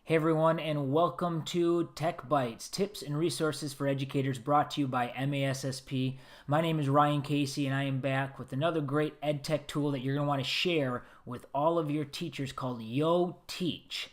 Hey everyone, and welcome to TechBytes, tips and resources for educators, brought to you by MASSP. My name is Ryan Cayce, and I am back with another great EdTech tool that you're going to want to share with all of your teachers called YoTeach.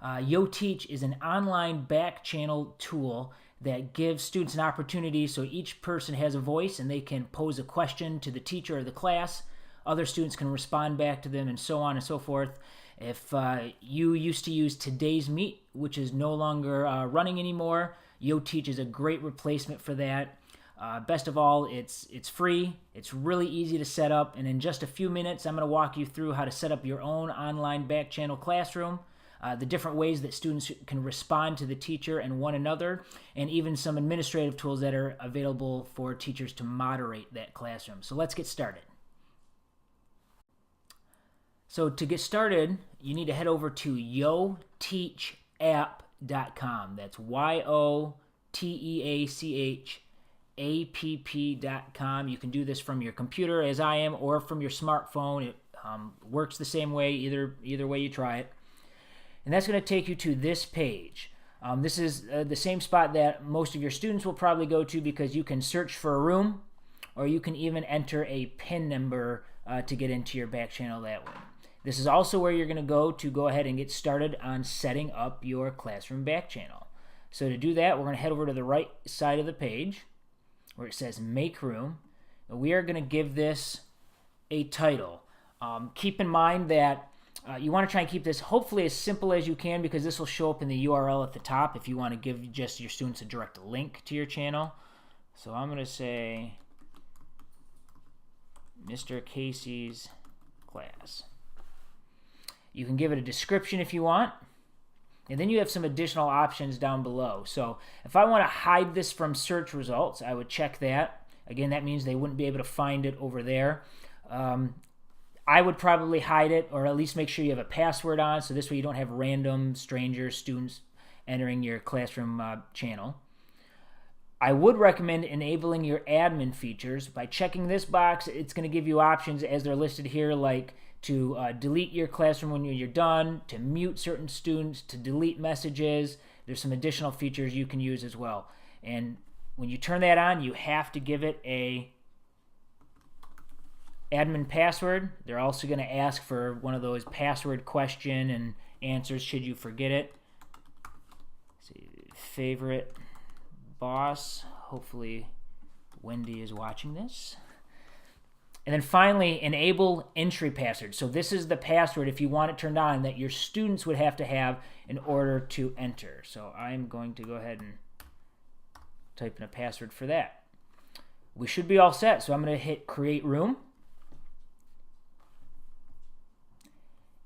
YoTeach is an online backchannel tool that gives students an opportunity so each person has a voice and they can pose a question to the teacher or the class. Other students can respond back to them, and so on and so forth. If you used to use Today's Meet, which is no longer running anymore, YoTeach is a great replacement for that. Best of all, it's free, it's really easy to set up, and in just a few minutes I'm going to walk you through how to set up your own online backchannel classroom, the different ways that students can respond to the teacher and one another, and even some administrative tools that are available for teachers to moderate that classroom. So let's get started. So to get started, you need to head over to YoTeachApp.com. That's YoTeachapp.com. You can do this from your computer, as I am, or from your smartphone. It works the same way, either way you try it. And that's going to take you to this page. This is the same spot that most of your students will probably go to, because you can search for a room, or you can even enter a PIN number to get into your back channel that way. This is also where you're going to go ahead and get started on setting up your classroom back channel. So to do that, we're going to head over to the right side of the page where it says Make Room. And we are going to give this a title. Keep in mind that you want to try and keep this hopefully as simple as you can, because this will show up in the URL at the top if you want to give just your students a direct link to your channel. So I'm going to say Mr. Cayce's class. You can give it a description if you want, and then you have some additional options down below. So if I want to hide this from search results, I would check that. Again, that means they wouldn't be able to find it over there. I would probably hide it, or at least make sure you have a password on, so this way you don't have random strangers, students entering your classroom channel. I would recommend enabling your admin features. By checking this box, it's going to give you options as they're listed here, like to delete your classroom when you're done, to mute certain students, to delete messages. There's some additional features you can use as well. And when you turn that on, you have to give it a admin password. They're also going to ask for one of those password question and answers should you forget it. Let's see, favorite boss. Hopefully Wendy is watching this. And then finally, enable entry password. So this is the password, if you want it turned on, that your students would have to have in order to enter. So I'm going to go ahead and type in a password for that. We should be all set. So I'm going to hit Create Room.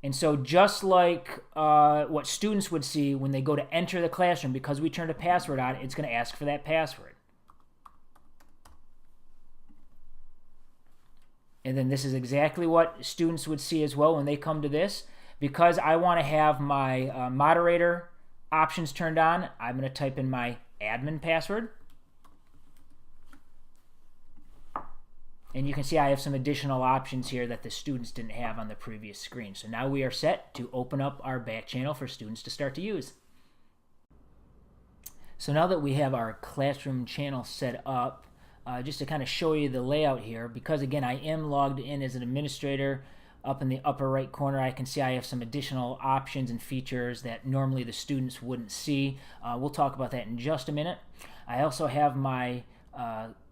And so just like what students would see when they go to enter the classroom, because we turned a password on, it's going to ask for that password. And then this is exactly what students would see as well when they come to this. Because I want to have my moderator options turned on, I'm going to type in my admin password. And you can see I have some additional options here that the students didn't have on the previous screen. So now we are set to open up our back channel for students to start to use. So now that we have our classroom channel set up, just to kind of show you the layout here, because again I am logged in as an administrator, up in the upper right corner I can see I have some additional options and features that normally the students wouldn't see. We'll talk about that in just a minute. I also have my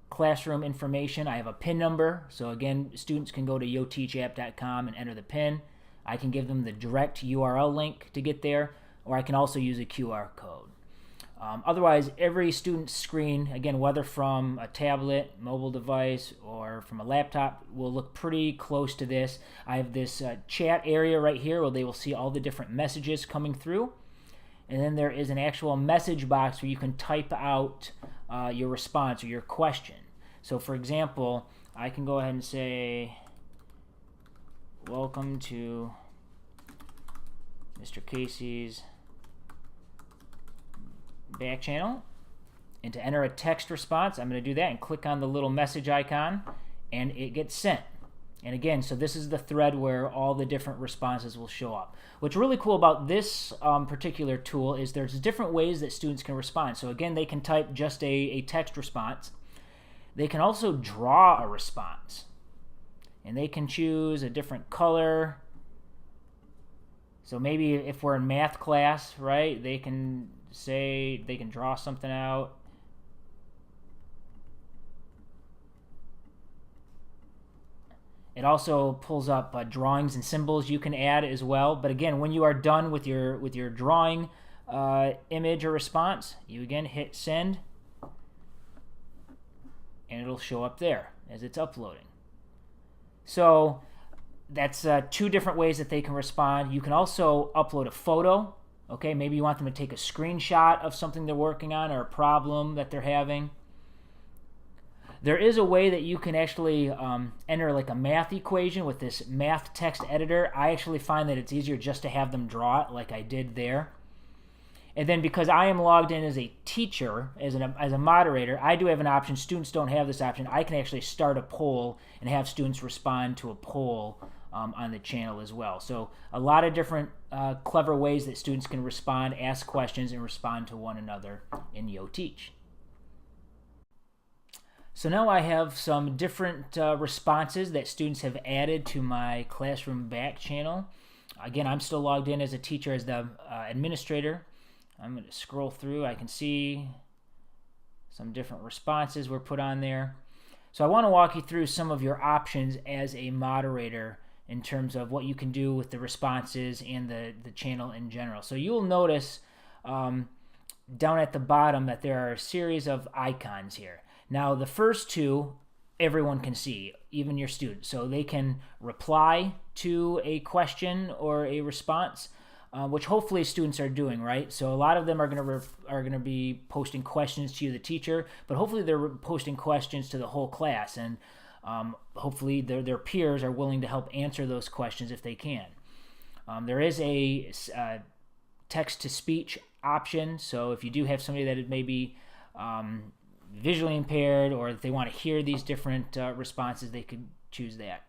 classroom information. I have a PIN number, so again students can go to YoTeachApp.com and enter the PIN. I can give them the direct URL link to get there, or I can also use a QR code. Otherwise, every student's screen, again, whether from a tablet, mobile device, or from a laptop, will look pretty close to this. I have this chat area right here where they will see all the different messages coming through. And then there is an actual message box where you can type out your response or your question. So for example, I can go ahead and say, welcome to Mr. Cayce's back channel, and to enter a text response I'm going to do that and click on the little message icon, and it gets sent. And again, so this is the thread where all the different responses will show up. What's really cool about this particular tool is there's different ways that students can respond. So again, they can type just a text response. They can also draw a response. And they can choose a different color. So maybe if we're in math class, right, they can draw something out. It also pulls up drawings and symbols you can add as well. But again, when you are done with your drawing image or response, you again hit send, and it'll show up there as it's uploading. So that's two different ways that they can respond. You can also upload a photo. Okay, maybe you want them to take a screenshot of something they're working on or a problem that they're having. There is a way that you can actually enter like a math equation with this math text editor. I actually find that it's easier just to have them draw it like I did there. And then because I am logged in as a teacher, as a moderator, I do have an option. Students don't have this option. I can actually start a poll and have students respond to a poll on the channel as well. So a lot of different clever ways that students can respond, ask questions, and respond to one another in YoTeach. So now I have some different responses that students have added to my classroom back channel. Again, I'm still logged in as a teacher, as the administrator. I'm going to scroll through. I can see some different responses were put on there. So I want to walk you through some of your options as a moderator in terms of what you can do with the responses and the channel in general. So you'll notice down at the bottom that there are a series of icons here. Now, the first two, everyone can see, even your students. So they can reply to a question or a response, which hopefully students are doing, right? So a lot of them are going to be posting questions to you, the teacher, but hopefully they're posting questions to the whole class, and hopefully their peers are willing to help answer those questions if they can. There is a text-to-speech option, so if you do have somebody that may be visually impaired, or if they want to hear these different responses, they could choose that.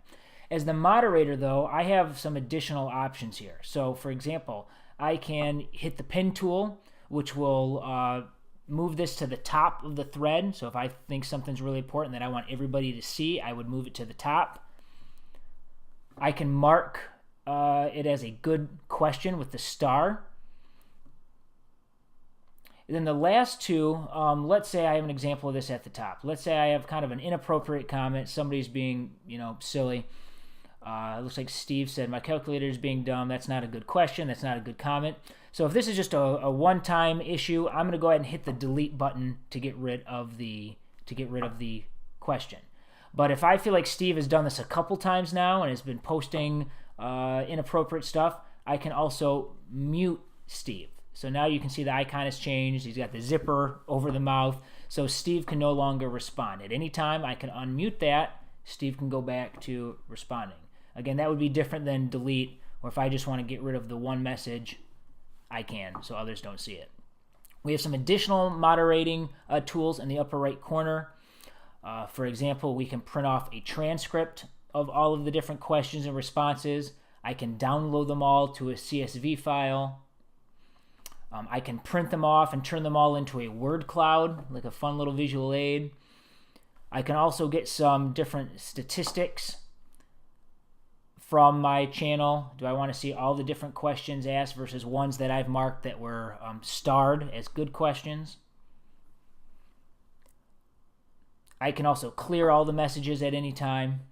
As the moderator, though, I have some additional options here. So, for example, I can hit the pin tool, which will move this to the top of the thread. So if I think something's really important that I want everybody to see, I would move it to the top. I can mark it as a good question with the star. And then the last two, let's say I have an example of this at the top. Let's say I have kind of an inappropriate comment. Somebody's being, silly. It looks like Steve said, my calculator is being dumb. That's not a good question. That's not a good comment. So if this is just a one-time issue, I'm going to go ahead and hit the delete button to get rid of the question. But if I feel like Steve has done this a couple times now and has been posting inappropriate stuff, I can also mute Steve. So now you can see the icon has changed. He's got the zipper over the mouth. So Steve can no longer respond. At any time, I can unmute that. Steve can go back to responding. Again, that would be different than delete, or if I just want to get rid of the one message, I can, so others don't see it. We have some additional moderating tools in the upper right corner. For example, we can print off a transcript of all of the different questions and responses. I can download them all to a CSV file. I can print them off and turn them all into a word cloud, like a fun little visual aid. I can also get some different statistics from my channel. Do I want to see all the different questions asked versus ones that I've marked that were starred as good questions? I can also clear all the messages at any time.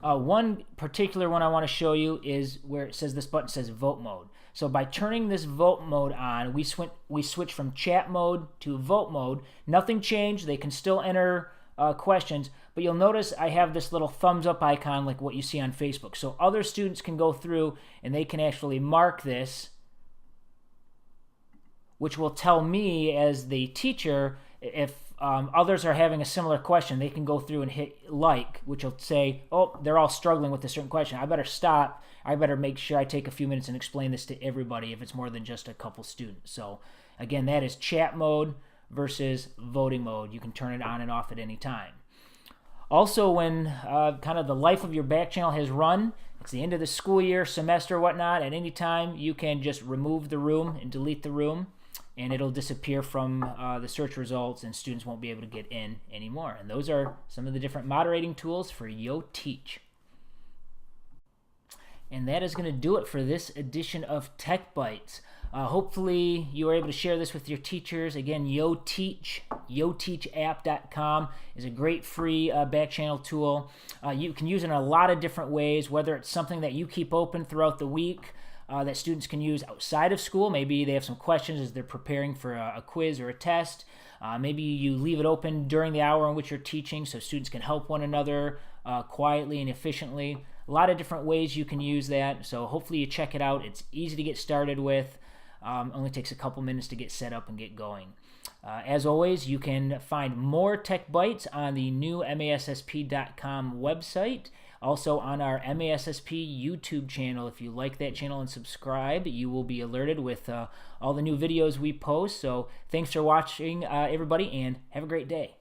One particular one I want to show you is where it says, this button says vote mode. So by turning this vote mode on, we switch from chat mode to vote mode. Nothing changed. They can still enter questions, but you'll notice I have this little thumbs up icon like what you see on Facebook. So other students can go through and they can actually mark this, which will tell me as the teacher if others are having a similar question. They can go through and hit like, which will say, oh, they're all struggling with a certain question. I better stop. I better make sure I take a few minutes and explain this to everybody if it's more than just a couple students. So again, that is chat mode versus voting mode. You can turn it on and off at any time. Also, when kind of the life of your back channel has run, it's the end of the school year, semester, whatnot, at any time, you can just remove the room and delete the room, and it'll disappear from the search results, and students won't be able to get in anymore. And those are some of the different moderating tools for YoTeach. And that is going to do it for this edition of TechBytes. Hopefully you were able to share this with your teachers. Again, YoTeach, YoTeachApp.com is a great free backchannel tool. You can use it in a lot of different ways, whether it's something that you keep open throughout the week that students can use outside of school. Maybe they have some questions as they're preparing for a quiz or a test. Maybe you leave it open during the hour in which you're teaching so students can help one another quietly and efficiently. A lot of different ways you can use that, so hopefully you check it out. It's easy to get started with. Only takes a couple minutes to get set up and get going. As always, you can find more TechBytes on the new MASSP.com website. Also on our MASSP YouTube channel. If you like that channel and subscribe, you will be alerted with all the new videos we post. So thanks for watching, everybody, and have a great day.